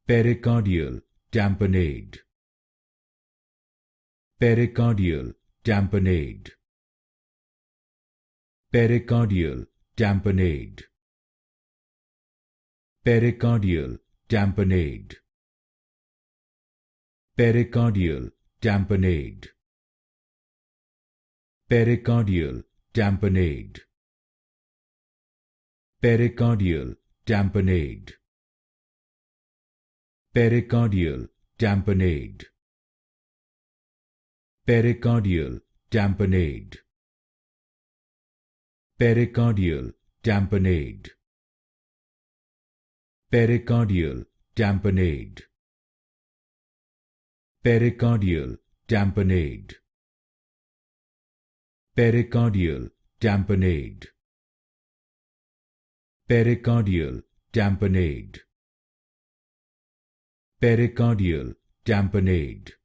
Pericardial Tamponade. Pericardial Tamponade. Pericardial Tamponade. Pericardial Tamponade. Pericardial Tamponade. Pericardial Tamponade. Pericardial Tamponade. Pericardial Tamponade. Pericardial Tamponade. Pericardial Tamponade. Pericardial Tamponade. Pericardial Tamponade. Pericardial Tamponade. Pericardial Tamponade. Pericardial Tamponade.